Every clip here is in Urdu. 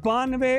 92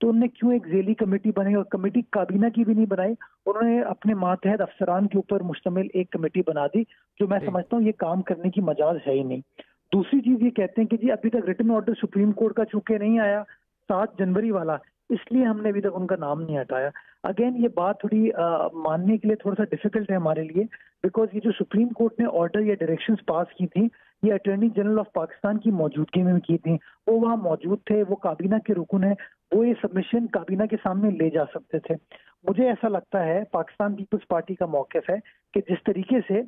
تو انہوں نے کیوں ایک ذیلی کمیٹی بنائی اور کمیٹی کابینہ کی بھی نہیں بنائی, انہوں نے اپنے ماتحت افسران کے اوپر مشتمل ایک کمیٹی بنا دی, جو میں سمجھتا ہوں یہ کام کرنے کی مجال ہے ہی نہیں. دوسری چیز یہ کہتے ہیں کہ جی ابھی تک ریٹن آرڈر سپریم کورٹ کا چونکہ نہیں آیا 7 جنوری والا, اس لیے ہم نے ابھی تک ان کا نام نہیں ہٹایا. اگین یہ بات تھوڑی ماننے کے لیے تھوڑا سا ڈیفیکلٹ ہے ہمارے لیے, بیکاز یہ جو سپریم کورٹ نے آرڈر یا ڈائریکشنز پاس کی تھی یہ اٹارنی جنرل آف پاکستان کی موجودگی میں کی تھی, وہ وہاں موجود تھے, وہ کابینہ کے رکن ہیں, وہ یہ سبمیشن کابینہ کے سامنے لے جا سکتے تھے. مجھے ایسا لگتا ہے پاکستان پیپلز پارٹی کا موقف ہے کہ جس طریقے سے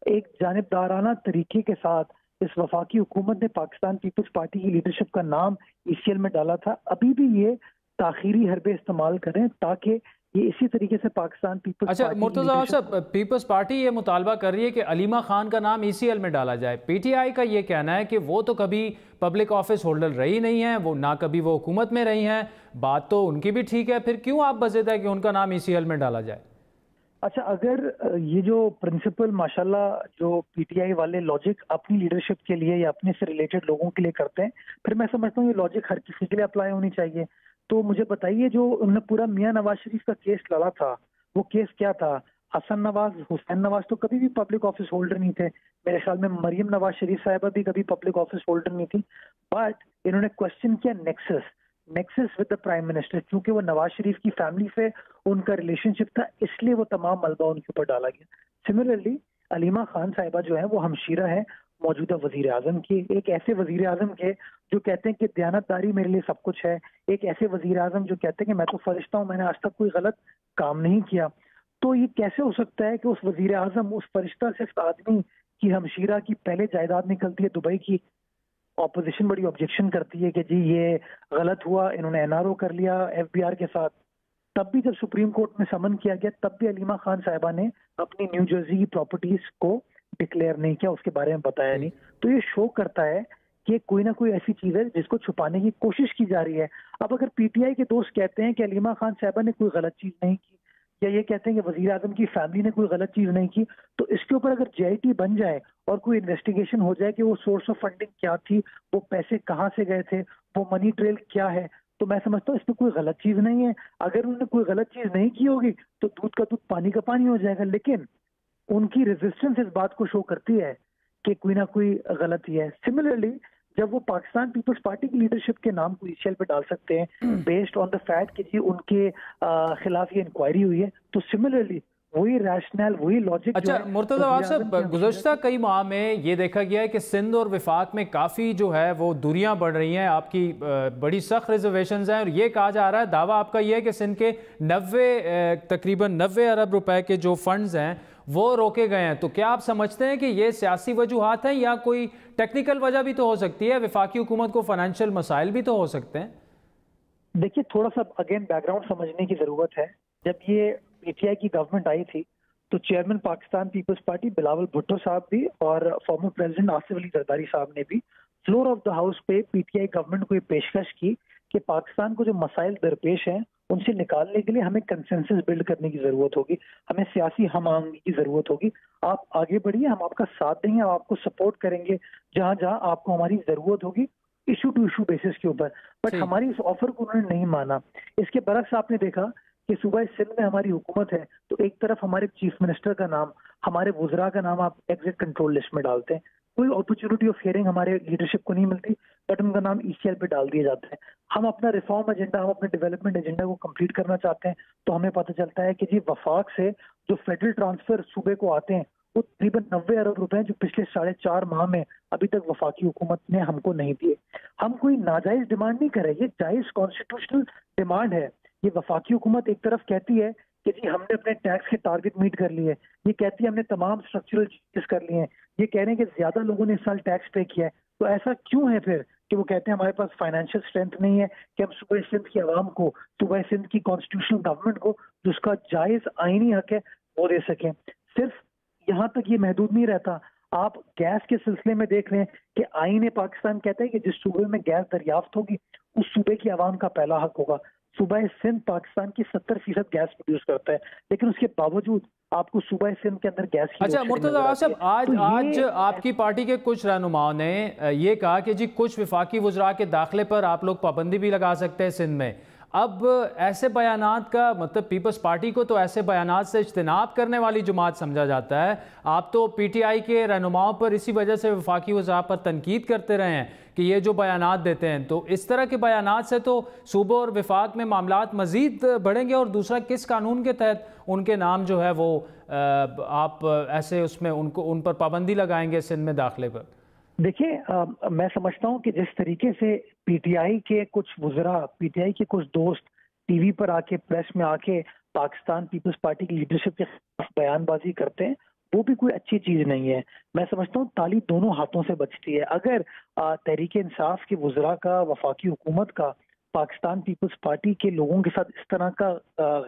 ایک جانبدارانہ طریقے کے ساتھ اس وفاقی حکومت نے پاکستان پیپلز پارٹی کی لیڈرشپ کا نام ECL میں ڈالا تھا, ابھی بھی یہ تاخیری حربے استعمال کریں تاکہ یہ اسی طریقے سے پاکستان پیپلز اچھا مرتضیٰ صاحب, پیپلز پارٹی یہ مطالبہ کر رہی ہے کہ علیمہ خان کا نام ECL میں ڈالا جائے. PTI کا یہ کہنا ہے کہ وہ تو کبھی پبلک آفس ہولڈر رہی نہیں ہیں, وہ نہ کبھی وہ حکومت میں رہی ہیں, بات تو ان کی بھی ٹھیک ہے, پھر کیوں آپ بضد ہے کہ ان کا نام ECL میں ڈالا جائے؟ اچھا, اگر یہ جو پرنسپل ماشاءاللہ جو PTI والے لاجک اپنی لیڈرشپ کے لیے یا اپنے سے ریلیٹڈ لوگوں کے لیے کرتے ہیں, پھر میں سمجھتا ہوں یہ لاجک ہر کسی کے لیے اپلائی ہونی چاہیے. تو مجھے بتائیے جو انہوں نے پورا میاں نواز شریف کا کیس لڑا تھا, وہ کیس کیا تھا؟ حسن نواز, حسین نواز تو کبھی بھی پبلک آفس ہولڈر نہیں تھے, میرے خیال میں مریم نواز شریف صاحبہ بھی کبھی پبلک آفس ہولڈر نہیں تھی, بٹ انہوں نے کوشچن کیا nexus with the prime minister, کیونکہ وہ نواز شریف کی فیملی سے ان کا ریلیشن شپ تھا, اس لیے وہ تمام ملبہ ان کے اوپر ڈالا گیا. سملرلی علیمہ خان صاحبہ جو ہیں وہ ہمشیرہ ہیں موجودہ وزیر اعظم کی, ایک ایسے وزیر اعظم کے جو کہتے ہیں کہ دیانتداری میرے لیے سب کچھ ہے, ایک ایسے وزیر اعظم جو کہتے ہیں کہ میں تو فرشتہ ہوں, میں نے آج تک کوئی غلط کام نہیں کیا. تو یہ کیسے ہو سکتا ہے کہ اس وزیر اعظم, اس فرشتہ صرف آدمی کی ہمشیرہ کی پہلے جائیداد نکلتی ہے دبئی کی, اپوزیشن بڑی آبجیکشن کرتی ہے کہ جی یہ غلط ہوا, انہوں نے NRO کر لیا FBI کے ساتھ, تب بھی جب سپریم کورٹ میں سمن کیا گیا تب بھی علیمہ خان صاحبہ نے اپنی نیو جرسی کی پراپرٹیز کو ڈکلیئر نہیں کیا, اس کے بارے میں بتایا نہیں. تو یہ شو کرتا ہے کہ کوئی نہ کوئی ایسی چیز ہے جس کو چھپانے کی کوشش کی جا رہی ہے. اب اگر PTI کے دوست کہتے ہیں کہ علیمہ خان صاحبہ نے کوئی غلط چیز نہیں کی, یا یہ کہتے ہیں کہ وزیر اعظم کی فیملی نے کوئی غلط چیز نہیں کی, تو اس کے اوپر اگر JIT بن جائے اور کوئی انویسٹیگیشن ہو جائے کہ وہ سورس آف فنڈنگ کیا تھی, وہ پیسے کہاں سے گئے تھے, وہ منی ٹریل کیا ہے, تو میں سمجھتا ہوں اس میں کوئی غلط چیز نہیں ہے. اگر انہوں نے کوئی غلط چیز نہیں کی ہوگی تو دودھ کا دودھ پانی کا پانی ہو جائے گا, لیکن ان کی ریزسٹنس اس بات کو شو کرتی ہے کہ کوئی نہ کوئی غلطی ہے. سملرلی جب وہ پاکستان پیپلز پارٹی کی لیڈرشپ کے نام کو ECL پہ ڈال سکتے ہیں بیسڈ آن دا فیکٹ کہ جی ان کے خلاف یہ انکوائری ہوئی ہے, تو سملرلی وہی ریشنل, وہی لاجک. اچھا مرتضیٰ صاحب, گزشتہ کئی ماہ میں یہ دیکھا گیا ہے کہ سندھ اور وفاق میں کافی جو ہے وہ دوریاں بڑھ رہی ہیں, آپ کی بڑی سخت ریزرویشنز ہیں, اور یہ کہا جا رہا ہے, دعویٰ آپ کا یہ ہے کہ سندھ کے تقریباً 90 ارب روپے کے جو فنڈز ہیں وہ روکے گئے ہیں. تو کیا آپ سمجھتے ہیں کہ یہ سیاسی وجوہات ہیں یا کوئی ٹیکنیکل وجہ بھی تو ہو سکتی ہے, وفاقی حکومت کو فائنینشیل مسائل بھی تو ہو سکتے ہیں؟ دیکھیے تھوڑا سا اگین بیک گراؤنڈ سمجھنے کی ضرورت ہے. جب یہ PTI کی گورنمنٹ آئی تھی تو چیئرمین پاکستان پیپلز پارٹی بلاول بھٹو صاحب بھی اور فارمر پریزیڈنٹ آصف علی زرداری صاحب نے بھی فلور آف دا ہاؤس پہ PTI گورنمنٹ کو یہ پیشکش کی کہ پاکستان کو جو مسائل درپیش ہیں ان سے نکالنے کے لیے ہمیں کنسنسس بلڈ کرنے کی ضرورت ہوگی, ہمیں سیاسی ہم آہنگی کی ضرورت ہوگی. آپ آگے بڑھیے, ہم آپ کا ساتھ دیں گے, ہم آپ کو سپورٹ کریں گے جہاں جہاں آپ کو ہماری ضرورت ہوگی, ایشو ٹو ایشو بیسس کے اوپر. بٹ ہماری اس آفر کو انہوں نے نہیں مانا. اس کے برعکس آپ نے دیکھا کہ صوبہ سندھ میں ہماری حکومت ہے تو ایک طرف ہمارے چیف منسٹر کا نام, ہمارے وزراء کا نام آپ ایگزٹ کنٹرول لسٹ میں ڈالتے ہیں, کوئی اپرچونٹی آف ہیئرنگ ہمارے لیڈرشپ کو نہیں ملتی, بٹ ان کا نام ECL پہ ڈال دیا جاتا ہے. ہم اپنا ریفارم ایجنڈا, ہم اپنے ڈیولپمنٹ ایجنڈا کو کمپلیٹ کرنا چاہتے ہیں تو ہمیں پتہ چلتا ہے کہ جی وفاق سے جو فیڈرل ٹرانسفر صوبے کو آتے ہیں وہ تقریباً 90 ارب روپے ہیں جو پچھلے 4.5 ماہ میں ابھی تک وفاقی حکومت نے ہم کو نہیں دیے. ہم کوئی ناجائز ڈیمانڈ نہیں کر رہے, یہ جائز کانسٹیٹیوشنل ڈیمانڈ ہے. یہ وفاقی حکومت ایک طرف کہتی ہے کہ جی ہم نے اپنے ٹیکس کے ٹارگٹ میٹ کر لیے, یہ کہتی ہے ہم نے تمام اسٹرکچرل چینجز کر لیے ہیں, یہ کہہ رہے ہیں کہ زیادہ لوگوں نے اس سال ٹیکس پے کیا ہے. تو ایسا کیوں ہے پھر کہ وہ کہتے ہیں ہمارے پاس فائنینشیل اسٹرینتھ نہیں ہے کہ ہم صوبہ سندھ کی عوام کو, صوبہ سندھ کی کانسٹیٹیوشنل گورنمنٹ کو جس کا جائز آئینی حق ہے وہ دے سکیں. صرف یہاں تک یہ محدود نہیں رہتا, آپ گیس کے سلسلے میں دیکھ رہے ہیں کہ آئین پاکستان کہتا ہے کہ جس صوبے میں گیس دریافت ہوگی اس صوبے کی عوام کا پہلا حق ہوگا. صوبہ سندھ پاکستان کی 70% گیس پروڈیوس کرتا ہے, لیکن اس کے باوجود آپ کو صوبہ سندھ کے اندر گیس کی. اچھا مرتضیٰ صاحب, آج آپ کی پارٹی کے کچھ رہنماؤں نے یہ کہا کہ جی کچھ وفاقی وزراء کے داخلے پر آپ لوگ پابندی بھی لگا سکتے ہیں سندھ میں. اب ایسے بیانات کا مطلب پیپلز پارٹی کو تو ایسے بیانات سے اجتناب کرنے والی جماعت سمجھا جاتا ہے. آپ تو پی ٹی آئی کے رہنماؤں پر اسی وجہ سے وفاقی وزراء پر تنقید کرتے رہے ہیں کہ یہ جو بیانات دیتے ہیں, تو اس طرح کے بیانات سے تو صوبوں اور وفاق میں معاملات مزید بڑھیں گے. اور دوسرا, کس قانون کے تحت ان کے نام جو ہے وہ آپ ایسے اس میں ان پر پابندی لگائیں گے سندھ میں داخلے پر؟ دیکھیں میں سمجھتا ہوں کہ جس طریقے سے پی ٹی آئی کے کچھ وزراء, پی ٹی آئی کے کچھ دوست ٹی وی پر آ کے, پریس میں آ کے پاکستان پیپلز پارٹی کی لیڈرشپ کے خلاف بیان بازی کرتے ہیں, وہ بھی کوئی اچھی چیز نہیں ہے. میں سمجھتا ہوں تالی دونوں ہاتھوں سے بچتی ہے. اگر تحریک انصاف کے وزراء کا, وفاقی حکومت کا پاکستان پیپلز پارٹی کے لوگوں کے ساتھ اس طرح کا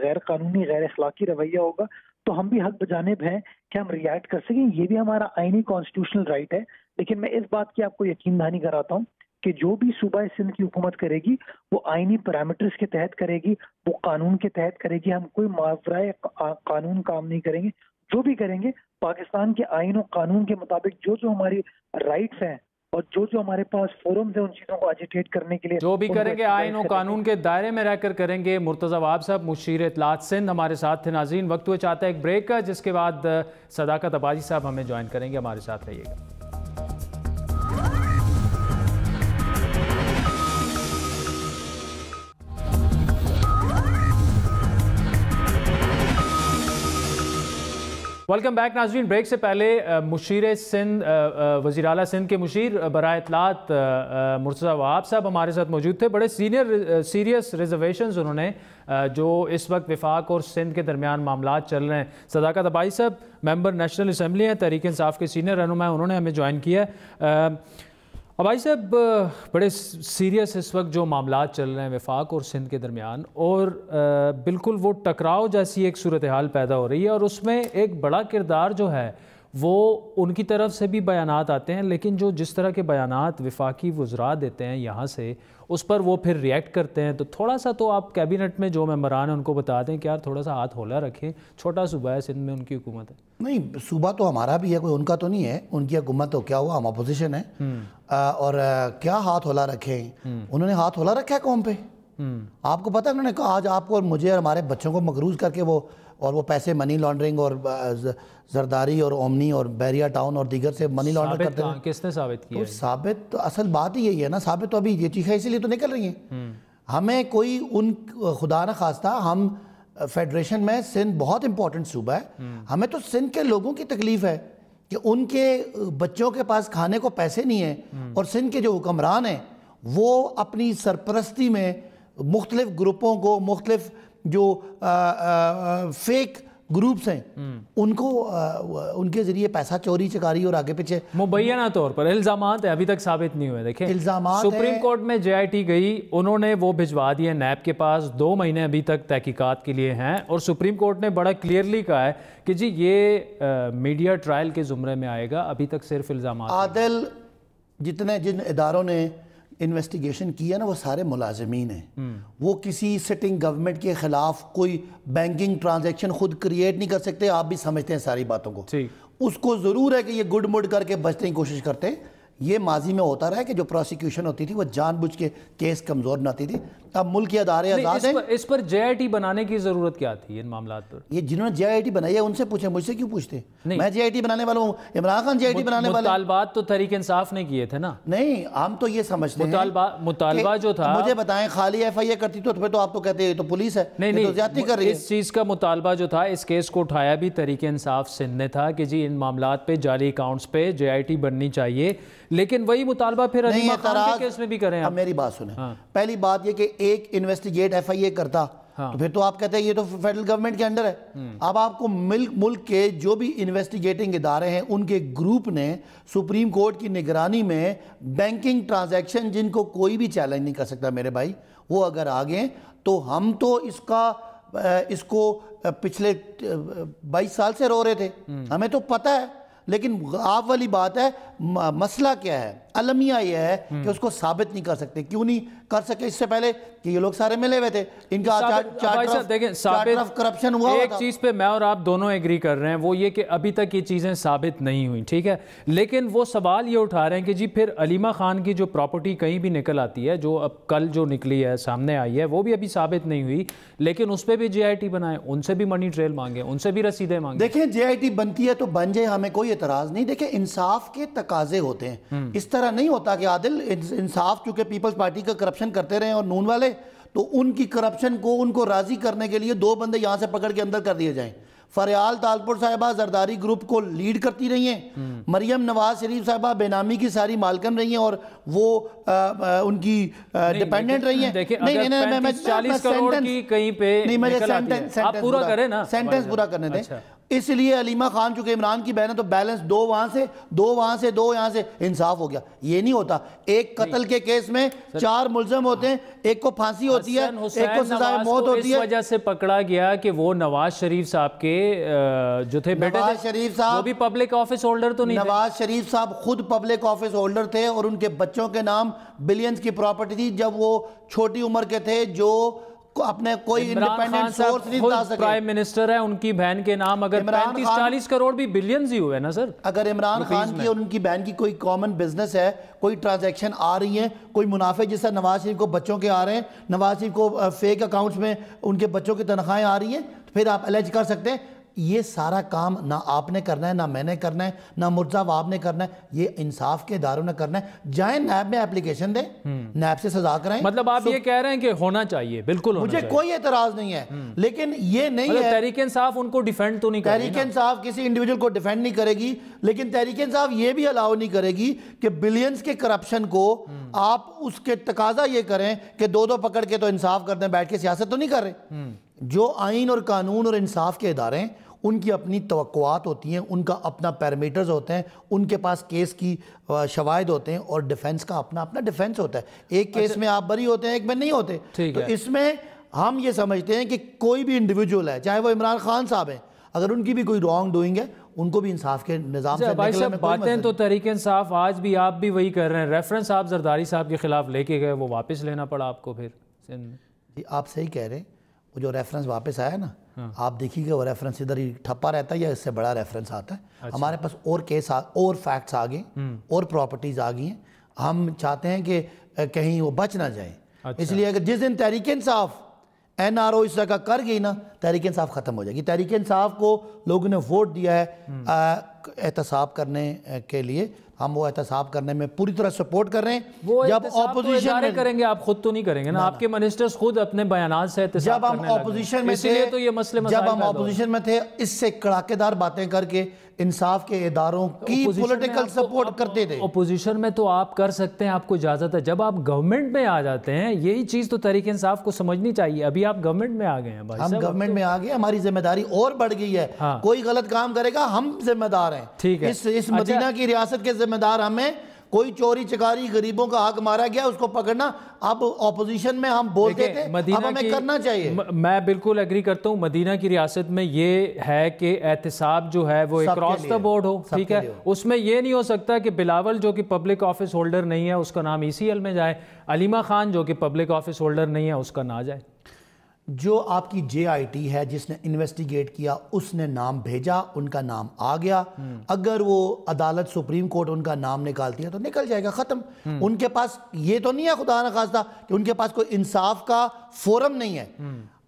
غیر قانونی, غیر اخلاقی رویہ ہوگا, تو ہم بھی حق بجانب ہیں کہ ہم ریئیکٹ کر سکیں. یہ بھی ہمارا آئینی کانسٹیٹیوشنل رائٹ ہے. لیکن میں اس بات کی آپ کو یقین دہانی کراتا ہوں کہ جو بھی صوبہ سندھ کی حکومت کرے گی وہ آئینی پیرامیٹرز کے تحت کرے گی, وہ قانون کے تحت کرے گی. ہم کوئی ماورائے قانون کام نہیں کریں گے. جو بھی کریں گے پاکستان کے آئین و قانون کے مطابق جو ہماری رائٹس ہیں اور جو ہمارے پاس فورمز ہیں ان چیزوں کو ایجیٹیٹ کرنے کے لیے جو بھی کریں گے آئین و قانون کے دائرے میں رہ کر کریں گے. مرتضی وہاب صاحب, مشیر اطلاعات سندھ, ہمارے ساتھ تھے. ناظرین, وقت ہوئے چاہتا ہے ایک بریک کا, جس کے بعد صداقت عباسی صاحب ہمیں جوائن کریں گے. ہمارے ساتھ رہیے گا. ویلکم بیک ناظرین. بریک سے پہلے مشیر سندھ, وزیر اعلیٰ سندھ کے مشیر برائے اطلاعات مرتضی وہاب صاحب ہمارے ساتھ موجود تھے. بڑے سیریس ریزرویشنز انہوں نے جو اس وقت وفاق اور سندھ کے درمیان معاملات چل رہے ہیں. صداقت عباسی صاحب ممبر نیشنل اسمبلی ہیں, تحریک انصاف کے سینئر رہنما ہیں, انہوں نے ہمیں جوائن کیا ہے. عباسی صاحب, بڑے سیریس اس وقت جو معاملات چل رہے ہیں وفاق اور سندھ کے درمیان, اور بالکل وہ ٹکراؤ جیسی ایک صورتحال پیدا ہو رہی ہے, اور اس میں ایک بڑا کردار جو ہے وہ ان کی طرف سے بھی بیانات آتے ہیں, لیکن جس طرح کے بیانات وفاقی وزراء دیتے ہیں یہاں سے, اس پر وہ پھر ریئیکٹ کرتے ہیں. تو تھوڑا سا تو آپ کیبنٹ میں جو ممبران ہیں ان کو بتا دیں کہ یار تھوڑا سا ہاتھ ہولا رکھیں, چھوٹا صوبہ ہے سندھ میں, ان کی حکومت ہے. نہیں, صوبہ تو ہمارا بھی ہے, کوئی ان کا تو نہیں ہے. ان کی حکومت تو کیا ہوا, ہم اپوزیشن ہے, اور کیا ہاتھ ہولا رکھیں. انہوں نے ہاتھ ہولا رکھا ہے قوم پہ. آپ کو پتہ ہے انہوں نے کہا آج آپ کو اور مجھے اور ہمارے بچوں کو مقروض کر کے وہ پیسے منی لانڈرنگ اور زرداری اور اومنی اور بیریا ٹاؤن اور دیگر سے منی لانڈر کرتے ہیں. کس نے ثابت کیا؟ ثابت تو اصل بات ہی یہی ہے نا, ثابت تو ابھی یہ چیزیں اسی لیے تو نکل رہی ہیں. ہمیں کوئی خدا نہ خواستہ, ہم فیڈریشن میں سندھ بہت امپورٹنٹ صوبہ ہے, ہمیں تو سندھ کے لوگوں کی تکلیف ہے کہ ان کے بچوں کے پاس کھانے کو پیسے نہیں ہیں, اور سندھ کے جو حکمران ہیں وہ اپنی سرپرستی میں مختلف گروپوں کو, مختلف جو فیک گروپس ہیں ان کو ان کے ذریعے پیسہ چوری چکاری اور آگے پیچھے مبینہ طور پر الزامات ہیں, ابھی تک ثابت نہیں ہوئے. دیکھیں الزامات سپریم کورٹ میں جے آئی ٹی گئی, انہوں نے وہ بھجوا دیے نیب کے پاس, 2 مہینے ابھی تک تحقیقات کے لیے ہیں, اور سپریم کورٹ نے بڑا کلیئرلی کہا ہے کہ جی یہ میڈیا ٹرائل کے زمرے میں آئے گا, ابھی تک صرف الزامات. عادل جن اداروں نے انویسٹیگیشن کیا نا وہ سارے ملازمین ہیں, وہ کسی سٹنگ گورنمنٹ کے خلاف کوئی بینکنگ ٹرانزیکشن خود کریٹ نہیں کر سکتے. آپ بھی سمجھتے ہیں ساری باتوں کو. اس کو ضرور ہے کہ یہ گڈ مڈ کر کے بچنے کی کوشش کرتے ہیں. یہ ماضی میں ہوتا رہا ہے کہ جو پروسیکیوشن ہوتی تھی وہ جان بوجھ کے کیس کمزور نہ آتی تھی. اب ملک کے ادارے آزاد ہیں. اس پر جے آئی ٹی بنانے کی ضرورت کیا تھی ان معاملات پر؟ یہ جنہوں نے جے آئی ٹی بنائی ہے ان سے پوچھیں, مجھ سے کیوں پوچھتے؟ میں جے آئی ٹی بنانے والا ہوں, عمران خان جے آئی ٹی بنانے والے. مطالبات تو تحریک انصاف نے کیے تھے نا. نہیں, ہم تو یہ سمجھتے ہیں مطالبہ جو تھا, مجھے بتائیں خالی ایف آئی اے کرتی تو پھر تو آپ تو کہتے ہیں تو پولیس ہے, نہیں زیادتی کر رہی ہے. اس چیز کا مطالبہ جو تھا, اس کیس کو اٹھایا بھی تحریک انصاف سندھ نے تھا کہ جی ان معاملات پہ, جعلی اکاؤنٹس پہ جے آئی ٹی بننی چاہیے, لیکن وہی مطالبہ پھر عظیم خان کے کیس میں بھی کریں. اب میری بات سنیں, پہلی بات یہ کہ ایک انویسٹیگیٹ ایف آئی اے کرتا تو پھر تو آپ کہتے ہیں یہ تو فیڈرل گورنمنٹ کے انڈر ہے. اب آپ کو ملک کے جو بھی انویسٹیگیٹنگ ادارے ہیں ان کے گروپ نے سپریم کورٹ کی نگرانی میں بینکنگ ٹرانزیکشن جن کو کوئی بھی چیلنج نہیں کر سکتا میرے بھائی, وہ اگر آگئے تو ہم تو اس کو پچھلے 22 سال سے رو رہے تھے. ہمیں تو پتہ ہے لیکن آپ والی بات ہے مسئلہ کیا ہے، المیہ یہ ہے کہ اس کو ثابت نہیں کر سکتے. کیوں نہیں کر سکے؟ اس سے پہلے کہ یہ لوگ سارے ملے ہوئے تھے، ان کا چارٹر آف کرپشن ہوا تھا. ایک چیز پہ میں اور آپ دونوں ایگری کر رہے ہیں، وہ یہ کہ ابھی تک یہ چیزیں ثابت نہیں ہوئیں، ٹھیک ہے، لیکن وہ سوال یہ اٹھا رہے ہیں کہ جی پھر علیمہ خان کی جو پراپرٹی کہیں بھی نکل آتی ہے، جو اب کل جو نکلی ہے سامنے آئی ہے، وہ بھی ابھی ثابت نہیں ہوئی، لیکن اس پہ بھی جے آئی ٹی بنائیں، ان سے بھی منی ٹریل مانگیں، ان سے بھی رسیدیں مانگیں. دیکھیں جے آئی ٹی بنتی ہے تو بن جائے، ہمیں کوئی اعتراض نہیں. دیکھیں انصاف کے تقاضے ہوتے ہیں، اس طرح نہیں ہوتا کہ عادل انصاف چونکہ پیپلز پارٹی کا کرپشن کرتے رہے اور نون والے، تو ان کی کرپشن کو ان کو راضی کرنے کے لیے 2 بندے یہاں سے پکڑ کے اندر کر دیے جائیں. فریال تالپور صاحبہ زرداری گروپ کو لیڈ کرتی رہی ہیں، مریم نواز شریف صاحبہ بے نامی کی ساری مالکن رہی ہیں اور وہ ان کی ڈیپینڈنٹ رہی ہیں. دیکھیں 40 کروڑ کی کہیں پہ نکل آتی ہے، آپ پورا کریں نا، سینٹنس پورا کرنے دیں. اس لیے علیمہ خان چونکہ عمران کی بہن ہے تو بیلنس 2 وہاں سے 2 وہاں سے 2 یہاں سے، انصاف ہو گیا. یہ نہیں ہوتا، ایک قتل کے کیس میں 4 ملزم ہوتے ہیں، ایک کو پھانسی ہوتی ہے، ایک کو سزائے موت ہوتی ہے. اس وجہ سے پکڑا گیا کہ وہ نواز شریف صاحب کے جو تھے بیٹے نواز شریف صاحب وہ بھی پبلک آفس ہولڈر تو نہیں تھے. نواز شریف صاحب خود پبلک آفس ہولڈر تھے اور ان کے بچوں کے نام بلینز کی پراپرٹی تھی جب وہ چھوٹی عمر کے تھے، جو اپنے کوئی انڈیپینڈنٹ سورس نہیں بتا سکے. پرائم منسٹر ہے، ان کی بہن کے نام اگر 35-40 کروڑ بھی بلینز ہی ہوئے نا سر. اگر عمران خان کی اور ان کی بہن کی کوئی کامن بزنس ہے، کوئی ٹرانزیکشن آ رہی ہیں، کوئی منافع جس طرح نواز شریف کو بچوں کے آ رہے ہیں، نواز شریف کو فیک اکاؤنٹس میں ان کے بچوں کی تنخواہیں آ رہی ہیں، پھر آپ الیج کر سکتے ہیں. یہ سارا کام نہ آپ نے کرنا ہے، نہ میں نے کرنا ہے، نہ مرزا واب نے کرنا ہے، یہ انصاف کے اداروں نے کرنا ہے. جائیں نیب میں اپلیکیشن دیں، نیب سے سزا کرائیں. مطلب آپ یہ کہہ رہے ہیں کہ ہونا چاہیے، بالکل ہونا چاہیے، مجھے کوئی اعتراض نہیں ہے، لیکن یہ نہیں ہے تحریک انصاف ان کو ڈیفینڈ تو نہیں کرے گی. تحریک انصاف کسی انڈیویجول کو ڈیفینڈ نہیں کرے گی، لیکن تحریک انصاف یہ بھی الاؤ نہیں کرے گی کہ بلینز کے کرپشن کو آپ اس کے تقاضا یہ کریں کہ 2 پکڑ کے تو انصاف کر دیں، بیٹھ کے سیاست تو نہیں کر رہے. جو آئین اور قانون اور انصاف کے ادارے ہیں ان کی اپنی توقعات ہوتی ہیں، ان کا اپنا پیرامیٹرز ہوتے ہیں، ان کے پاس کیس کی شواہد ہوتے ہیں اور ڈیفنس کا اپنا ڈیفنس ہوتا ہے. ایک کیس میں آپ بری ہوتے ہیں، ایک میں نہیں ہوتے. تو اس میں ہم یہ سمجھتے ہیں کہ کوئی بھی انڈیویجول ہے، چاہے وہ عمران خان صاحب ہیں، اگر ان کی بھی کوئی رانگ ڈوئنگ ہے ان کو بھی انصاف کے نظام سے نکلنے میں کوئی باتیں تو تحریک انصاف آج بھی آپ بھی وہی کر رہے ہیں. ریفرنس آپ زرداری صاحب کے خلاف لے کے گئے، وہ واپس لینا پڑا آپ کو پھر. جی آپ صحیح کہہ رہے ہیں، وہ جو ریفرنس واپس آیا نا، آپ دیکھیے گا وہ ریفرنس ادھر ہی ٹھپا رہتا ہے یا اس سے بڑا ریفرنس آتا ہے. ہمارے پاس اور کیس اور فیکٹس آ گئے، اور پراپرٹیز آ گئی ہیں. ہم چاہتے ہیں کہ کہیں وہ بچ نہ جائیں. اس لیے اگر جس دن Tehreek Insaf N R O اس طرح کا کر گئی نا، تحریک انصاف ختم ہو جائے گی. تحریک انصاف کو لوگوں نے ووٹ دیا ہے احتساب کرنے کے لیے، ہم وہ احتساب کرنے میں پوری طرح سپورٹ کر رہے ہیں. وہ جب اپوزیشن میں کریں گے، آپ خود تو نہیں کریں گے نا، آپ کے منسٹرز خود اپنے بیانات سے احتساب کرنے لگے. جب ہم اپوزیشن میں تھے، تو یہ مسئلے جب ہم اپوزیشن میں تھے، اس سے کڑاکے دار باتیں کر کے انصاف کے اداروں کی پولیٹیکل سپورٹ کرتے تھے. اپوزیشن میں تو آپ کر سکتے ہیں، آپ کو اجازت ہے. جب آپ گورنمنٹ میں آ جاتے ہیں، یہی چیز تو تحریک انصاف کو سمجھنی چاہیے. ابھی آپ گورنمنٹ میں آ گئے ہیں، ہم گورنمنٹ میں آ گئے، ہماری ذمہ داری اور بڑھ گئی ہے. کوئی غلط کام کرے گا ہم ذمہ دار ہیں. ٹھیک ہے، اس مدینہ کی ریاست کے ذمہ دار ہمیں. کوئی چوری چکاری غریبوں کا حق مارا گیا اس کو پکڑنا، اب اپوزیشن میں ہم بولتے تھے، اب ہمیں کرنا چاہیے. میں بالکل ایگری کرتا ہوں. مدینہ کی ریاست میں یہ ہے کہ احتساب جو ہے وہ اکراس دا بورڈ ہو، ٹھیک ہے. اس میں یہ نہیں ہو سکتا کہ بلاول جو کہ پبلک آفس ہولڈر نہیں ہے اس کا نام ECL میں جائے، علیمہ خان جو کہ پبلک آفس ہولڈر نہیں ہے اس کا نہ جائے. جو آپ کی JIT ہے جس نے انویسٹیگیٹ کیا، اس نے نام بھیجا، ان کا نام آ گیا. اگر وہ عدالت سپریم کورٹ ان کا نام نکالتی ہے تو نکل جائے گا، ختم. ان کے پاس یہ تو نہیں ہے خدا نخواستہ کہ ان کے پاس کوئی انصاف کا فورم نہیں ہے.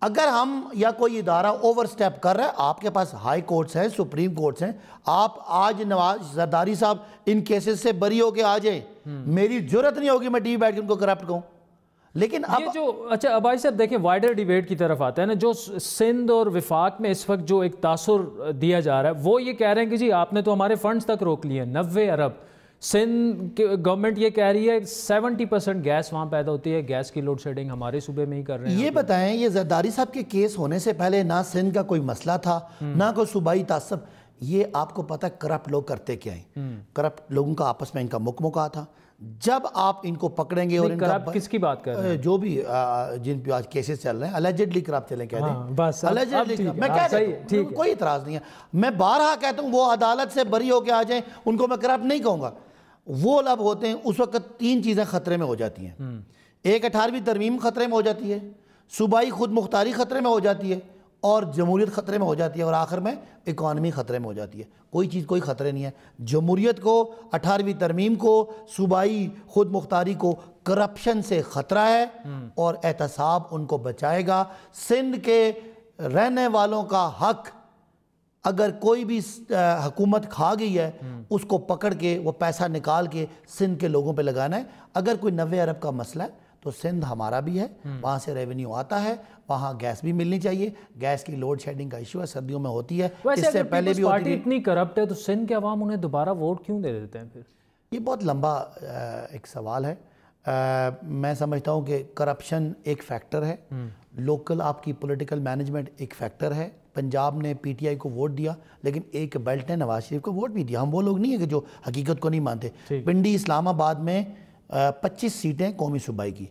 اگر ہم یا کوئی ادارہ اوور سٹیپ کر رہا ہے، آپ کے پاس ہائی کورٹس ہیں، سپریم کورٹس ہیں. آپ آج نواز زرداری صاحب ان کیسز سے بری ہو کے آ جائیں، میری جرت نہیں ہوگی میں ٹی وی بیٹھ کے ان کو کرپٹ کہوں. لیکن اب جو اچھا ابائی صاحب دیکھیں، وائڈر ڈیبیٹ کی طرف آتا ہے نا، جو سندھ اور وفاق میں اس وقت جو ایک تاثر دیا جا رہا ہے، وہ یہ کہہ رہے ہیں کہ جی آپ نے تو ہمارے فنڈز تک روک لیے 90 ارب. سندھ گورنمنٹ یہ کہہ رہی ہے 70% گیس وہاں پیدا ہوتی ہے، گیس کی لوڈ شیڈنگ ہمارے صوبے میں ہی کر رہے ہیں. یہ بتائیں، یہ زرداری صاحب کے کیس ہونے سے پہلے نہ سندھ کا کوئی مسئلہ تھا، نہ کوئی صوبائی تعصب. یہ آپ کو پتہ کرپٹ لوگ کرتے کیا ہیں. کرپٹ لوگوں کا آپس میں ان کا مکمکا تھا. جب آپ ان کو پکڑیں گے اور کرپٹ کس کی بات کر رہے ہیں؟ جو بھی جن پہ آج کیسز چل رہے ہیں الیجڈلی کرپٹ چلیں کہہ دیں بس میں کہہ دیتا ہوں کوئی اعتراض نہیں ہے. میں بارہا کہتا ہوں وہ عدالت سے بری ہو کے آ جائیں, ان کو میں کرپٹ نہیں کہوں گا. وہ لب ہوتے ہیں اس وقت تین چیزیں خطرے میں ہو جاتی ہیں. ایک 18ویں ترمیم خطرے میں ہو جاتی ہے, صوبائی خود مختاری خطرے میں ہو جاتی ہے, اور جمہوریت خطرے میں ہو جاتی ہے, اور آخر میں اکانومی خطرے میں ہو جاتی ہے. کوئی چیز کوئی خطرے نہیں ہے. جمہوریت کو, 18ویں ترمیم کو, صوبائی خود مختاری کو کرپشن سے خطرہ ہے, اور احتساب ان کو بچائے گا. سندھ کے رہنے والوں کا حق اگر کوئی بھی حکومت کھا گئی ہے اس کو پکڑ کے وہ پیسہ نکال کے سندھ کے لوگوں پہ لگانا ہے. اگر کوئی 90 ارب کا مسئلہ ہے تو سندھ ہمارا بھی ہے, وہاں سے ریونیو آتا ہے, وہاں گیس بھی ملنی چاہیے. گیس کی لوڈ شیڈنگ کا ایشو ہے, سردیوں میں ہوتی ہے, اس سے پہلے بھی ہوتی ہے. اتنی کرپٹ ہے تو سندھ کے عوام انہیں دوبارہ ووٹ کیوں دے دیتے ہیں پھر؟ یہ بہت لمبا ایک سوال ہے. میں سمجھتا ہوں کہ کرپشن ایک فیکٹر ہے, لوکل آپ کی پولیٹیکل مینجمنٹ ایک فیکٹر ہے. پنجاب نے پی ٹی آئی کو ووٹ دیا, لیکن ایک بیلٹ نے نواز شریف کو ووٹ بھی دیا. ہم وہ لوگ نہیں ہیں کہ جو حقیقت کو نہیں مانتے. پنڈی اسلام آباد میں 25 سیٹیں قومی صوبائی کی,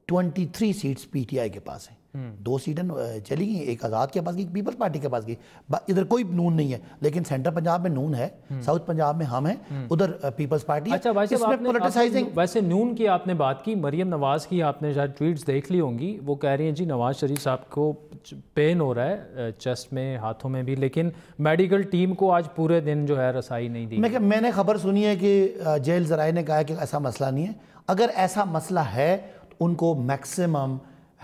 23 سیٹس پی ٹی آئی کے پاس ہیں. 2 سیٹیں چلی گئی, ایک آزاد کے پاس گئی, پیپلز پارٹی کے پاس گئی. ادھر کوئی نون نہیں ہے, لیکن سینٹر پنجاب میں نون ہے, ساؤتھ پنجاب میں ہم ہیں, ادھر پیپلز پارٹی ہے. اچھا بھائی صاحب, ویسے نون کی آپ نے بات کی, مریم نواز کی آپ نے شاید ٹویٹس دیکھ لی ہوں گی. وہ کہہ رہی ہیں جی نواز شریف صاحب کو پین ہو رہا ہے چیسٹ میں, ہاتھوں میں بھی, لیکن میڈیکل ٹیم کو آج پورے دن جو ہے رسائی نہیں دی. میں نے خبر سنی ہے کہ جیل ذرائع نے کہا ہے کہ ایسا مسئلہ نہیں ہے. اگر ایسا مسئلہ ہے تو ان کو میکسیمم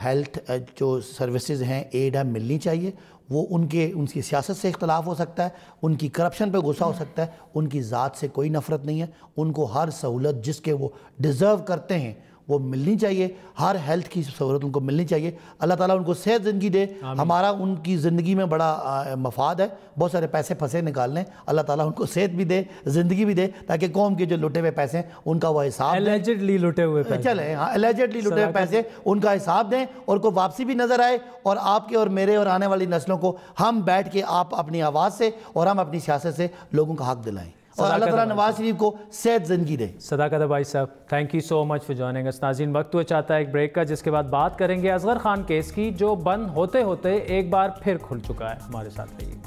ہیلتھ جو سروسز ہیں, ایڈ ہے, ملنی چاہیے. وہ ان کی سیاست سے اختلاف ہو سکتا ہے, ان کی کرپشن پہ غصہ ہو سکتا ہے, ان کی ذات سے کوئی نفرت نہیں ہے. ان کو ہر سہولت جس کے وہ ڈیزرو کرتے ہیں وہ ملنی چاہیے, ہر ہیلتھ کی سہولت ان کو ملنی چاہیے. اللہ تعالیٰ ان کو صحت زندگی دے. ہمارا ان کی زندگی میں بڑا مفاد ہے, بہت سارے پیسے پھنسے نکال لیں, اللہ تعالیٰ ان کو صحت بھی دے, زندگی بھی دے, تاکہ قوم کے جو لٹے ہوئے پیسے ہیں ان کا وہ حساب ایلیجڈلی لٹے ہوئے پیسے, چلیں ایلیجڈلی لٹے ہوئے پیسے ان کا حساب دیں, اور کو واپسی بھی نظر آئے, اور آپ کے اور میرے اور آنے والی نسلوں کو ہم بیٹھ کے آپ اپنی آواز سے اور ہم اپنی سیاست سے لوگوں کا حق دلائیں, اور اللہ تعالیٰ نواز شریف کو صحت زندگی دے. صداقت بھائی صاحب, thank you so much for joining اس. ناظرین, وقت ہوا چاہتا ہے ایک بریک کا, جس کے بعد بات کریں گے اصغر خان کیس کی, جو بند ہوتے ہوتے ایک بار پھر کھل چکا ہے. ہمارے ساتھ رہیے.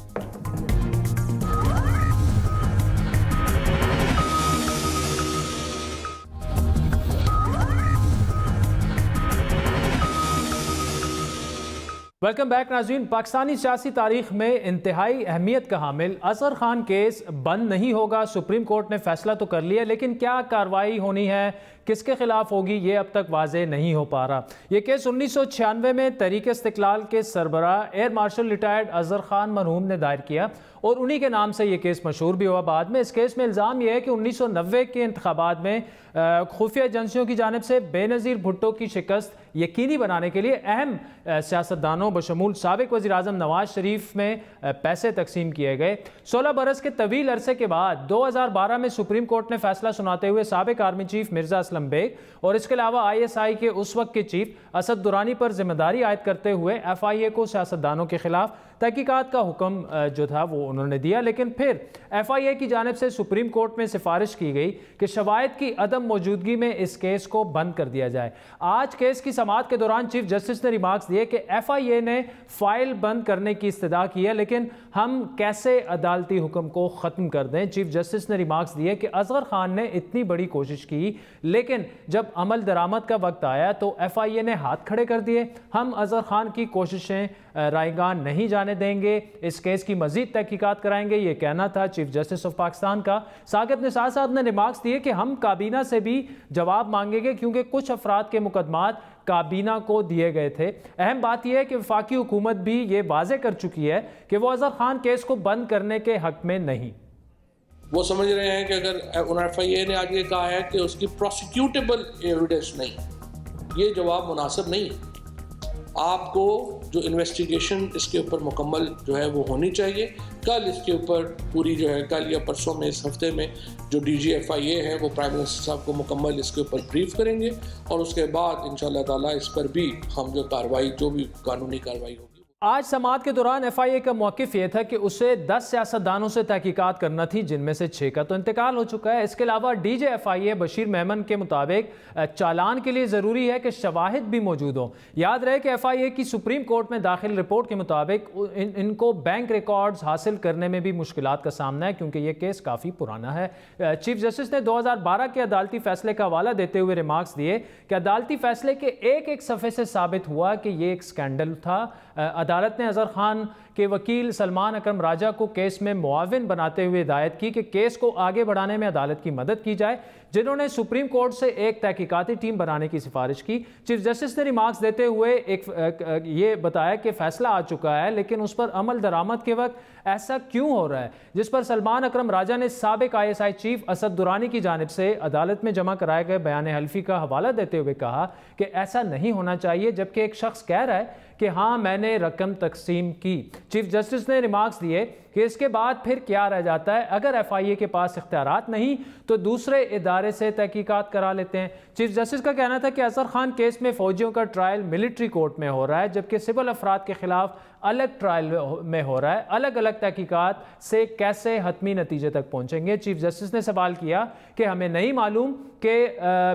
ویلکم بیک ناظرین. پاکستانی سیاسی تاریخ میں انتہائی اہمیت کا حامل اصغر خان کیس بند نہیں ہوگا. سپریم کورٹ نے فیصلہ تو کر لیا, لیکن کیا کارروائی ہونی ہے, کس کے خلاف ہوگی, یہ اب تک واضح نہیں ہو پا رہا. یہ کیس 1996 میں تحریک استقلال کے سربراہ air marshal retired Asghar Khan مرحوم نے دائر کیا, اور انہی کے نام سے یہ کیس مشہور بھی ہوا بعد میں. اس کیس میں الزام یہ ہے کہ 1990 کے انتخابات میں خفیہ ایجنسیوں کی جانب سے بے نظیر بھٹو کی شکست یقینی بنانے کے لیے اہم سیاستدانوں بشمول سابق وزیر اعظم نواز شریف میں پیسے تقسیم کیے گئے. 16 برس کے طویل عرصے کے بعد 2012 میں سپریم کورٹ نے فیصلہ سناتے ہوئے سابق آرمی چیف مرزا اسلم بیگ اور اس کے علاوہ ISI کے اس وقت کے چیف اسد درانی پر ذمہ داری عائد کرتے ہوئے FIA کو سیاستدانوں کے خلاف تحقیقات کا حکم جو تھا وہ انہوں نے دیا. لیکن پھر FIA کی جانب سے سپریم کورٹ میں سفارش کی گئی کہ شواہد کی عدم موجودگی میں اس کیس کو بند کر دیا جائے. آج کیس کی سماعت کے دوران چیف جسٹس نے ریمارکس دیے کہ FIA نے فائل بند کرنے کی استدعا کی ہے, لیکن ہم کیسے عدالتی حکم کو ختم کر دیں. چیف جسٹس نے ریمارکس دیے کہ اصغر خان نے اتنی بڑی کوشش کی, لیکن جب عمل درآمد کا وقت آیا تو FIA نے ہاتھ کھڑے کر دیے. ہم اصغر خان کی کوششیں رائیگان نہیں جانے دیں گے, اس کیس کی مزید تحقیقات کرائیں گے, یہ کہنا تھا چیف جسٹس آف پاکستان کا. ثاقب نثار صاحب نے ریمارکس دیے کہ ہم کابینہ سے بھی جواب مانگیں گے, کیونکہ کچھ افراد کے مقدمات کابینہ کو دیے گئے تھے. اہم بات یہ ہے کہ وفاقی حکومت بھی یہ واضح کر چکی ہے کہ وہ اصغر خان کیس کو بند کرنے کے حق میں نہیں. وہ سمجھ رہے ہیں کہ اگر FIA نے آج یہ کہا ہے کہ اس کی پروسیکیوٹیبل ایویڈنس نہیں, یہ جواب مناسب نہیں. آپ کو جو انویسٹیگیشن اس کے اوپر مکمل جو ہے وہ ہونی چاہیے. کل اس کے اوپر پوری جو ہے کل یا پرسوں میں اس ہفتے میں جو DG FIA ہے وہ پرائم منسٹر صاحب کو مکمل اس کے اوپر بریف کریں گے, اور اس کے بعد انشاءاللہ تعالیٰ اس پر بھی ہم جو کارروائی جو بھی قانونی کارروائی ہوگی آج سماعت کے دوران ایف آئی اے کا موقف یہ تھا کہ اسے 10 سیاستدانوں سے تحقیقات کرنا تھی، جن میں سے 6 کا تو انتقال ہو چکا ہے۔ اس کے علاوہ ڈی جے ایف آئی اے بشیر میمن کے مطابق چالان کے لیے ضروری ہے کہ شواہد بھی موجود ہوں۔ یاد رہے کہ ایف آئی اے کی سپریم کورٹ میں داخل رپورٹ کے مطابق ان کو بینک ریکارڈز حاصل کرنے میں بھی مشکلات کا سامنا ہے، کیونکہ یہ کیس کافی پرانا ہے۔ چیف جسٹس نے 2012 کے عدالتی فیصلے کا حوالہ دیتے ہوئے ریمارکس دیے کہ عدالتی فیصلے کے ایک صفحے سے ثابت ہوا کہ یہ ایک سکینڈل تھا۔ عدالت نے اظہر خان کے وکیل سلمان اکرم راجہ کو کیس میں معاون بناتے ہوئے ہدایت کی کہ کیس کو آگے بڑھانے میں عدالت کی مدد کی جائے، جنہوں نے سپریم کورٹ سے ایک تحقیقاتی ٹیم بنانے کی سفارش کی۔ چیف جسٹس نے ریمارکس دیتے ہوئے یہ بتایا کہ فیصلہ آ چکا ہے، لیکن اس پر عمل درآمد کے وقت ایسا کیوں ہو رہا ہے، جس پر سلمان اکرم راجہ نے سابق I S I chief Asad Durrani کی جانب سے عدالت میں جمع کرائے گئے بیان حلفی کا حوالہ دیتے ہوئے کہا کہ ایسا نہیں ہونا چاہیے، جبکہ ایک شخص کہہ رہا ہے کہ ہاں میں نے رقم تقسیم کی۔ چیف جسٹس نے ریمارکس دیے کہ اس کے بعد پھر کیا رہ جاتا ہے؟ اگر ایف آئی اے کے پاس اختیارات نہیں تو دوسرے ادارے سے تحقیقات کرا لیتے ہیں۔ چیف جسٹس کا کہنا تھا کہ اظہر خان کیس میں فوجیوں کا ٹرائل ملٹری کورٹ میں ہو رہا ہے، جبکہ سول افراد کے خلاف الگ ٹرائل میں ہو رہا ہے۔ الگ الگ تحقیقات سے کیسے حتمی نتیجے تک پہنچیں گے؟ چیف جسٹس نے سوال کیا کہ ہمیں نہیں معلوم کہ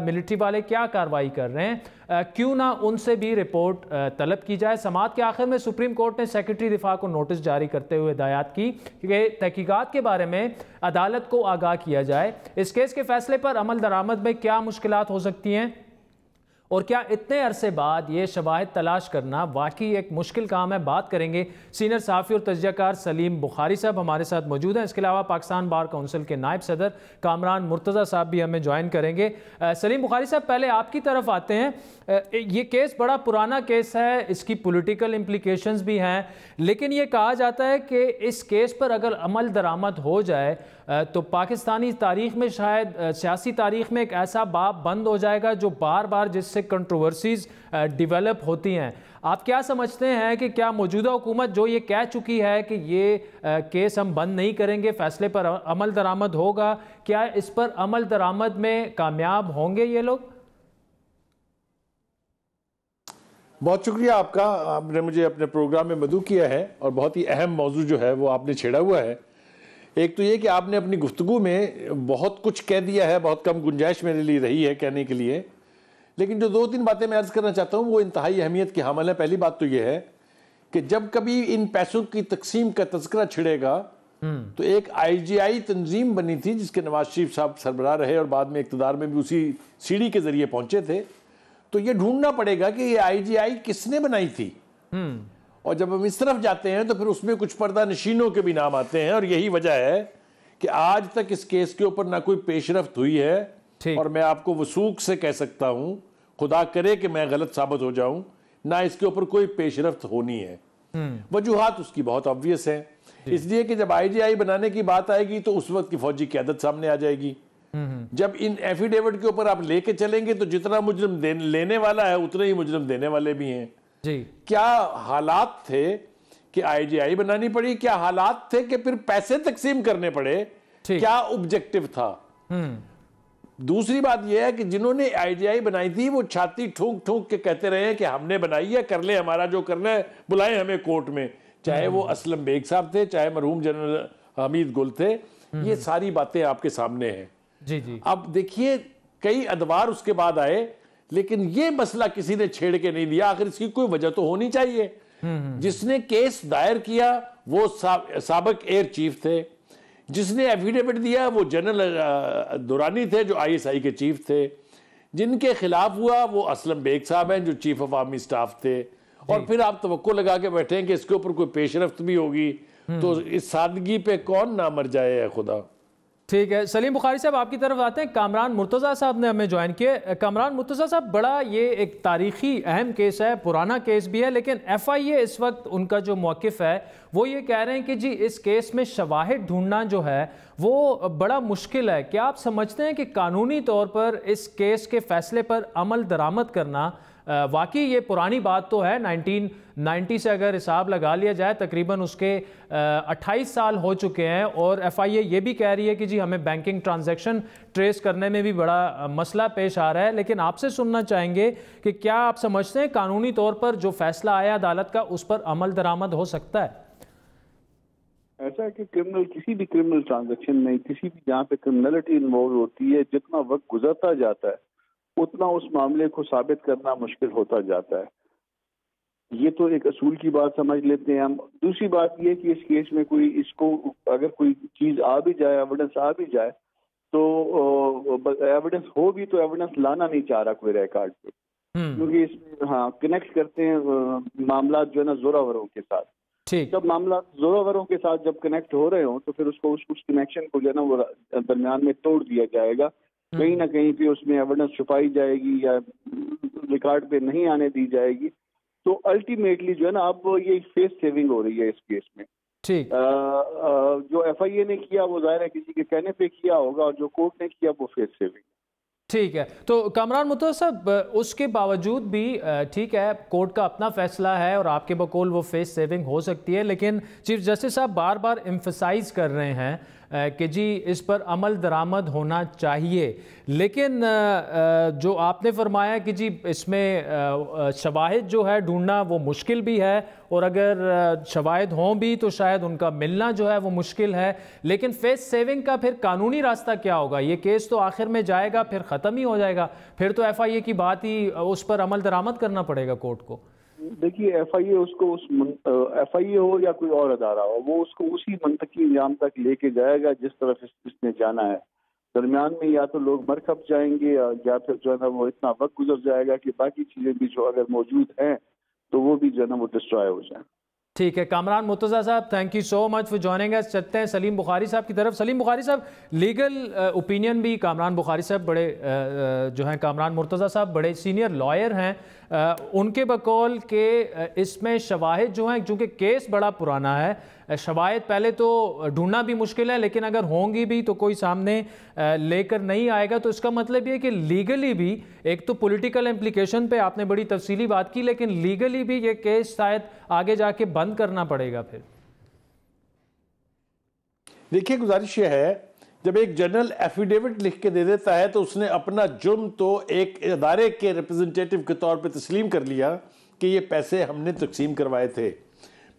ملٹری والے کیا کارروائی کر رہے ہیں، کیوں نہ ان سے بھی رپورٹ طلب کی جائے۔ سماعت کے آخر میں سپریم کورٹ نے سیکرٹری دفاع کو نوٹس جاری کرتے ہوئے ہدایت کی کہ تحقیقات کے بارے میں عدالت کو آگاہ کیا جائے۔ اس کیس کے فیصلے پر عمل درآمد میں کیا مشکلات ہو سکتی ہیں، اور کیا اتنے عرصے بعد یہ شواہد تلاش کرنا واقعی ایک مشکل کام ہے؟ بات کریں گے۔ سینئر صحافی اور تجزیہ کار سلیم بخاری صاحب ہمارے ساتھ موجود ہیں۔ اس کے علاوہ پاکستان بار کونسل کے نائب صدر کامران مرتضیٰ صاحب بھی ہمیں جوائن کریں گے۔ سلیم بخاری صاحب، پہلے آپ کی طرف آتے ہیں۔ یہ کیس بڑا پرانا کیس ہے، اس کی پولیٹیکل امپلیکیشنز بھی ہیں، لیکن یہ کہا جاتا ہے کہ اس کیس پر اگر عمل درآمد ہو جائے تو پاکستانی تاریخ میں، شاید سیاسی تاریخ میں، ایک ایسا باب بند ہو جائے گا جو بار بار جس سے کنٹروورسیز ڈیولپ ہوتی ہیں۔ آپ کیا سمجھتے ہیں کہ کیا موجودہ حکومت جو یہ کہہ چکی ہے کہ یہ کیس ہم بند نہیں کریں گے، فیصلے پر عمل درآمد ہوگا، کیا اس پر عمل درآمد میں کامیاب ہوں گے یہ لوگ؟ بہت شکریہ آپ کا، آپ نے مجھے اپنے پروگرام میں مدعو کیا ہے، اور بہت ہی اہم موضوع جو ہے وہ آپ نے چھیڑا ہوا ہے۔ ایک تو یہ کہ آپ نے اپنی گفتگو میں بہت کچھ کہہ دیا ہے، بہت کم گنجائش میرے لیے رہی ہے کہنے کے لیے، لیکن جو 2-3 باتیں میں عرض کرنا چاہتا ہوں وہ انتہائی اہمیت کی حامل ہے۔ پہلی بات تو یہ ہے کہ جب کبھی ان پیسوں کی تقسیم کا تذکرہ چھڑے گا تو ایک آئی جی آئی تنظیم بنی تھی جس کے نواز شریف صاحب سربراہ رہے اور بعد میں اقتدار میں بھی اسی سیڑھی کے ذریعے پہنچے تھے، تو یہ ڈھونڈنا پڑے گا کہ یہ آئی جی آئی کس نے بنائی تھی، اور جب ہم اس طرف جاتے ہیں تو پھر اس میں کچھ پردہ نشینوں کے بھی نام آتے ہیں، اور یہی وجہ ہے کہ آج تک اس کیس کے اوپر نہ کوئی پیش رفت ہوئی ہے، اور میں آپ کو وثوق سے کہہ سکتا ہوں، خدا کرے کہ میں غلط ثابت ہو جاؤں، نہ اس کے اوپر کوئی پیش رفت ہونی ہے۔ وجوہات اس کی بہت obvious ہیں، اس لیے کہ جب آئی جی آئی بنانے کی بات آئے گی تو اس وقت کی فوجی قیادت سامنے آ جائے گی۔ جب ان ایفیڈیوٹ کے اوپر آپ لے کے چلیں گے تو جتنا مجرم لینے والا ہے اتنے ہی مجرم دینے والے بھی ہیں۔ کیا حالات تھے کہ آئی جی آئی بنانی پڑی، کیا حالات تھے کہ پھر پیسے تقسیم کرنے پڑے، کیا آبجیکٹو تھا؟ دوسری بات یہ ہے کہ جنہوں نے آئی جی آئی بنائی تھی وہ چھاتی ٹھونک ٹھونک کے کہتے رہے ہیں کہ ہم نے بنائی ہے، کر لے ہمارا جو کرنا ہے، بلائیں ہمیں کورٹ میں، چاہے وہ اسلم بیگ صاحب تھے، چاہے مرحوم جنرل حمید گل تھے، یہ ساری باتیں آپ کے سامنے ہیں۔ اب دیکھیے کئی ادوار اس کے بعد آئے، لیکن یہ مسئلہ کسی نے چھیڑ کے نہیں دیا۔ آخر اس کی کوئی وجہ تو ہونی چاہیے۔ جس نے کیس دائر کیا وہ سابق ایئر چیف تھے، جس نے ایفیڈیوٹ دیا وہ جنرل دورانی تھے جو آئی ایس آئی کے چیف تھے، جن کے خلاف ہوا وہ اسلم بیگ صاحب ہیں جو چیف آف آرمی سٹاف تھے، اور پھر آپ توقع لگا کے بیٹھے ہیں کہ اس کے اوپر کوئی پیش رفت بھی ہوگی، تو اس سادگی پہ کون نہ مر جائے ہے خدا۔ ٹھیک ہے، سلیم بخاری صاحب آپ کی طرف آتے ہیں۔ کامران مرتضیٰ صاحب نے ہمیں جوائن کیا۔ کامران مرتضیٰ صاحب، بڑا یہ ایک تاریخی اہم کیس ہے، پرانا کیس بھی ہے، لیکن ایف آئی اے اس وقت ان کا جو موقف ہے وہ یہ کہہ رہے ہیں کہ جی اس کیس میں شواہد ڈھونڈنا جو ہے وہ بڑا مشکل ہے۔ کیا آپ سمجھتے ہیں کہ قانونی طور پر اس کیس کے فیصلے پر عمل درآمد کرنا واقعی یہ پرانی بات تو ہے، 1990 سے اگر حساب لگا لیا جائے تقریباً اس کے 28 سال ہو چکے ہیں، اور ایف آئی اے یہ بھی کہہ رہی ہے کہ جی ہمیں بینکنگ ٹرانزیکشن ٹریس کرنے میں بھی بڑا مسئلہ پیش آ رہا ہے۔ لیکن آپ سے سننا چاہیں گے کہ کیا آپ سمجھتے ہیں قانونی طور پر جو فیصلہ آیا عدالت کا اس پر عمل درآمد ہو سکتا ہے؟ ایسا ہے کہ کسی بھی کرمنل ٹرانزیکشن میں، کسی بھی جہاں پہ کرمنلٹی انوالو ہوتی ہے، جتنا وقت گزرتا جاتا ہے اتنا اس معاملے کو ثابت کرنا مشکل ہوتا جاتا ہے۔ یہ تو ایک اصول کی بات سمجھ لیتے ہیں ہم۔ دوسری بات یہ کہ اس کیس میں اگر کوئی چیز آ بھی جائے، ایویڈنس آ بھی جائے، تو ایویڈنس ہو بھی تو ایویڈنس لانا نہیں چاہ رہا کوئی ریکارڈ پہ، کیونکہ اس کنیکٹ کرتے ہیں معاملات جو ہے نا زوراوروں کے ساتھ۔ جب معاملات زوراوروں کے ساتھ جب کنیکٹ ہو رہے ہوں تو پھر اس کنیکشن کو جو ہے نا وہ درمیان میں توڑ دیا جائے گا، کہیں نہ کہیں پہ اس میں ایویڈنس چھپائی جائے گی یا ریکارڈ پہ نہیں آنے دی جائے گی، تو الٹیمیٹلی جو ہے نا اب یہ فیس سیونگ ہو رہی ہے اس کیس میں۔ جو ایف آئی اے نے کیا وہ ظاہر ہے کسی کے کہنے پہ کیا ہوگا، اور جو کورٹ نے کیا وہ فیس سیونگ۔ ٹھیک ہے، تو کامران مرتضیٰ صاحب اس کے باوجود بھی ٹھیک ہے کورٹ کا اپنا فیصلہ ہے اور آپ کے بقول وہ فیس سیونگ ہو سکتی ہے، لیکن چیف جسٹس صاحب بار بار ایمفسائز کر رہے ہیں کہ جی اس پر عمل درآمد ہونا چاہیے، لیکن جو آپ نے فرمایا کہ جی اس میں شواہد جو ہے ڈھونڈنا وہ مشکل بھی ہے، اور اگر شواہد ہوں بھی تو شاید ان کا ملنا جو ہے وہ مشکل ہے، لیکن فیس سیونگ کا پھر قانونی راستہ کیا ہوگا؟ یہ کیس تو آخر میں جائے گا پھر ختم ہی ہو جائے گا، پھر تو ایف آئی اے کی بات ہی اس پر عمل درآمد کرنا پڑے گا کورٹ کو۔ دیکھیے ایف آئی اے ہو یا کوئی اور ادارہ ہو، وہ اس کو اسی منطقی انجام تک لے کے جائے گا جس طرف اس نے جانا ہے۔ درمیان میں یا تو لوگ مر کھپ جائیں گے یا پھر جو ہے نا وہ اتنا وقت گزر جائے گا کہ باقی چیزیں بھی جو اگر موجود ہیں تو وہ بھی جو ہے نا وہ ڈسٹرائے ہو جائیں۔ ٹھیک ہے کامران مرتضیٰ صاحب، thank you so much for joining اس۔ چلتے ہیں سلیم بخاری صاحب کی طرف۔ سلیم بخاری صاحب، لیگل اوپینین بھی کامران بخاری صاحب بڑے جو ہیں کامران مرتضیٰ صاحب بڑے سینئر لائر ہیں، ان کے بقول کہ اس میں شواہد جو ہیں چونکہ کیس بڑا پرانا ہے، شواہد پہلے تو ڈھونڈنا بھی مشکل ہے، لیکن اگر ہوں گی بھی تو کوئی سامنے لے کر نہیں آئے گا، تو اس کا مطلب یہ کہ لیگلی بھی ایک تو پولیٹیکل امپلیکیشن پہ آپ نے بڑی تفصیلی بات کی، لیکن لیگلی بھی یہ کیس شاید آگے جا کے بند کرنا پڑے گا۔ پھر دیکھیے گزارش یہ ہے، جب ایک جنرل ایفیڈیوٹ لکھ کے دے دیتا ہے تو اس نے اپنا جرم تو ایک ادارے کے ریپرزنٹیٹیو کے طور پہ تسلیم کر لیا کہ یہ پیسے ہم نے تقسیم کروائے تھے۔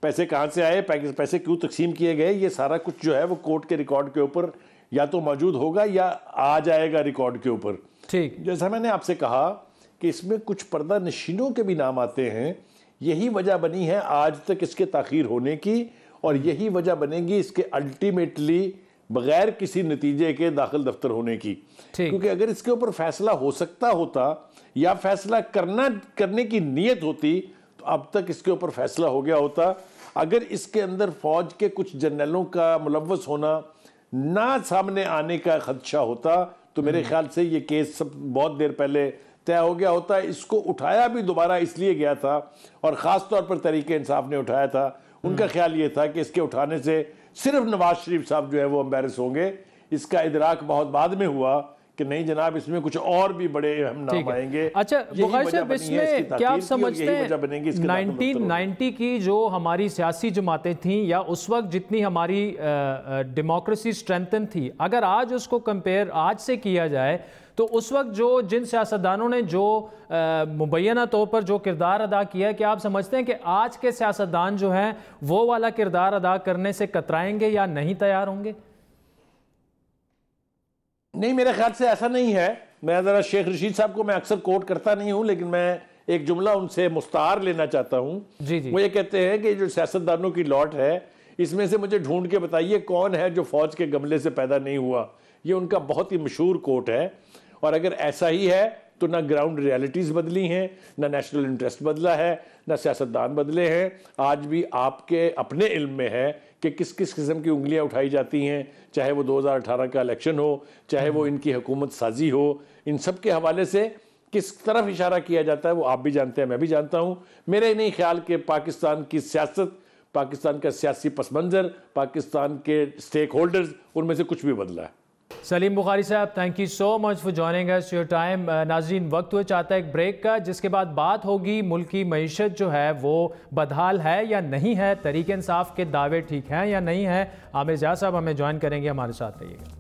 پیسے کہاں سے آئے، پیسے کیوں تقسیم کیے گئے، یہ سارا کچھ جو ہے وہ کورٹ کے ریکارڈ کے اوپر یا تو موجود ہوگا یا آ جائے گا ریکارڈ کے اوپر۔ ٹھیک، جیسا میں نے آپ سے کہا کہ اس میں کچھ پردہ نشینوں کے بھی نام آتے ہیں، یہی وجہ بنی ہے آج تک اس کے تاخیر ہونے کی، اور یہی وجہ بنے گی اس کے الٹیمیٹلی بغیر کسی نتیجے کے داخل دفتر ہونے کی۔ کیونکہ اگر اس کے اوپر فیصلہ ہو سکتا ہوتا یا فیصلہ کرنے کی نیت ہوتی تو اب تک اس کے اوپر فیصلہ ہو گیا ہوتا۔ اگر اس کے اندر فوج کے کچھ جنرلوں کا ملوث ہونا نہ سامنے آنے کا خدشہ ہوتا تو میرے خیال سے یہ کیس بہت دیر پہلے طے ہو گیا ہوتا۔ اس کو اٹھایا بھی دوبارہ اس لیے گیا تھا، اور خاص طور پر تحریک انصاف نے اٹھایا تھا، ان کا خیال یہ تھا کہ اس کے اٹھانے سے صرف نواز شریف صاحب جو ہے وہ امبیرس ہوں گے۔ اس کا ادراک بہت بعد میں ہوا کہ نہیں جناب، اس میں کچھ اور بھی بڑے اہم نام آئیں گے۔ اچھا بخاری صاحب، اس میں کیا آپ سمجھتے ہیں 1990 کی جو ہماری سیاسی جماعتیں تھیں یا اس وقت جتنی ہماری ڈیموکریسی سٹرینتھن تھی، اگر آج اس کو کمپیئر آج سے کیا جائے تو اس وقت جن سیاستدانوں نے جو مبینہ طور پر جو کردار ادا کیا ہے، کیا آپ سمجھتے ہیں کہ آج کے سیاستدان جو ہیں وہ والا کردار ادا کرنے سے کترائیں گے یا نہیں تیار ہوں گے؟ نہیں، میرے خیال سے ایسا نہیں ہے۔ میں ذرا شیخ رشید صاحب کو میں اکثر کوٹ کرتا نہیں ہوں، لیکن میں ایک جملہ ان سے مستعار لینا چاہتا ہوں۔ وہ یہ کہتے ہیں کہ جو سیاستدانوں کی لاٹ ہے، اس میں سے مجھے ڈھونڈ کے بتائیے کون ہے جو فوج کے گملے سے پیدا نہیں ہوا۔ یہ ان کا بہت ہی مشہور کوٹ ہے، اور اگر ایسا ہی ہے تو نہ گراؤنڈ ریالٹیز بدلی ہیں، نہ نیشنل انٹرسٹ بدلا ہے، نہ سیاستدان بدلے ہیں۔ آج بھی آپ کے اپنے علم میں ہے کہ کس کس قسم کی انگلیاں اٹھائی جاتی ہیں، چاہے وہ 2018 کا الیکشن ہو، چاہے وہ ان کی حکومت سازی ہو، ان سب کے حوالے سے کس طرف اشارہ کیا جاتا ہے وہ آپ بھی جانتے ہیں، میں بھی جانتا ہوں۔ میرے نہیں خیال کہ پاکستان کی سیاست، پاکستان کا سیاسی پس منظر، پاکستان کے سٹیک ہولڈرز، ان میں سے کچھ بھی بدلا ہے۔ سلیم بخاری صاحب، thank you so much for joining us your time. ناظرین، وقت ہوئے چاہتا ہے ایک بریک کا، جس کے بعد بات ہوگی ملک کی معیشت جو ہے وہ بدحال ہے یا نہیں ہے، تحریک انصاف کے دعوے ٹھیک ہیں یا نہیں ہے. عامر زیاد صاحب ہمیں جوائن کریں گے، ہمارے ساتھ رہیے گا.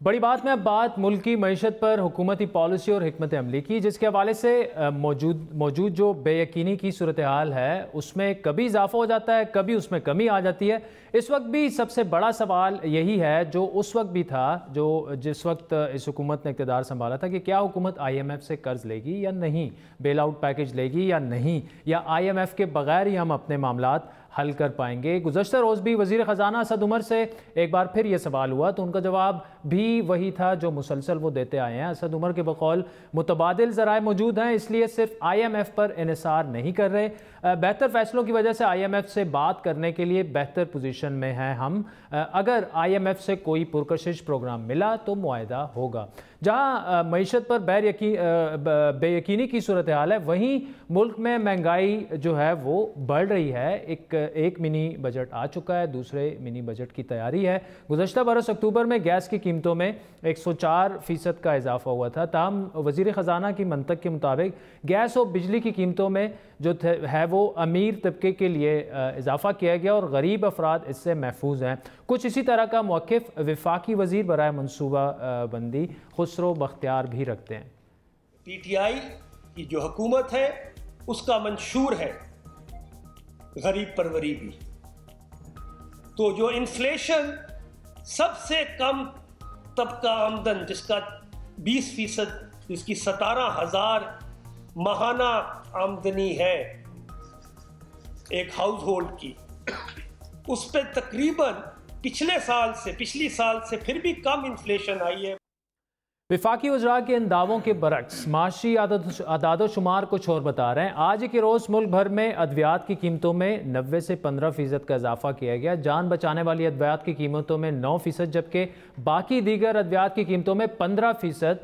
بڑی بات میں اب بات ملک کی معیشت پر حکومتی پالیسی اور حکمت عملی کی، جس کے حوالے سے موجود جو بے یقینی کی صورتحال ہے اس میں کبھی اضافہ ہو جاتا ہے، کبھی اس میں کمی آ جاتی ہے. اس وقت بھی سب سے بڑا سوال یہی ہے جو اس وقت بھی تھا، جس وقت اس حکومت نے اقتدار سنبھالا تھا، کہ کیا حکومت آئی ایم ایف سے قرض لے گی یا نہیں، بیل آؤٹ پیکج لے گی یا نہیں، یا آئی ایم ایف کے بغیر ہی ہم اپنے معاملات حل کر پائیں گے. گزشتہ روز بھی وزیر خزانہ اسد عمر سے ایک بار پھر یہ سوال ہوا تو ان کا جواب بھی وہی تھا جو مسلسل وہ دیتے آئے ہیں. اسد عمر کے بقول متبادل ذرائع موجود ہیں، اس لیے صرف آئی ایم ایف پر انحصار نہیں کر رہے. بہتر فیصلوں کی وجہ سے آئی ایم ایف سے بات کرنے کے لیے بہتر پوزیشن میں ہیں ہم. اگر آئی ایم ایف سے کوئی پرکشش پروگرام ملا تو معاہدہ ہوگا. جہاں معیشت پر بے یقینی کی صورتحال ہے، وہیں ملک میں مہنگائی جو ہے وہ بڑھ رہی ہے. ایک منی بجٹ آ چکا ہے، دوسرے منی بجٹ کی تیاری ہے. گزشتہ برس اکتوبر میں گیس کی قیمتوں میں 104% کا اضافہ ہوا تھا. تاہم وزیر خزانہ کی منطق کے مطابق گیس اور بجلی کی قیمتوں میں جو ہے وہ امیر طبقے کے لیے اضافہ کیا گیا اور غریب افراد اس سے محفوظ ہیں. کچھ اسی طرح کا موقف وفاقی وزیر برائے منصوبہ بندی خسرو بختیار بھی رکھتے ہیں. پی ٹی آئی کی جو حکومت ہے اس کا منشور ہے غریب پروری بھی. تو جو انفلیشن سب سے کم طبقہ آمدن جس کا 20%، جس کی 17,000 ماہانہ آمدنی ہے ایک ہاؤس ہولڈ کی، اس پہ تقریباً پچھلی سال سے پھر بھی کم انفلیشن آئی ہے. وفاقی وزراء کے ان دعووں کے برعکس معاشی اعداد و شمار کچھ اور بتا رہے ہیں. آج کے روز ملک بھر میں ادویات کی قیمتوں میں 90 سے 15% کا اضافہ کیا گیا. جان بچانے والی ادویات کی قیمتوں میں 9%، جبکہ باقی دیگر ادویات کی قیمتوں میں 15%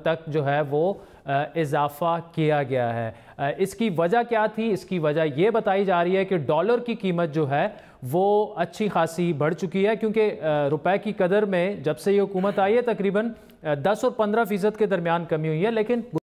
تک جو ہے وہ اضافہ کیا گیا ہے. اس کی وجہ کیا تھی؟ اس کی وجہ یہ بتائی جا رہی ہے کہ ڈالر کی قیمت جو ہے وہ اچھی خاصی بڑھ چکی ہے، کیونکہ روپے کی قدر میں جب سے یہ حکومت آئی ہے تقریباً 10 اور 15% کے درمیان کمی ہوئی ہے. لیکن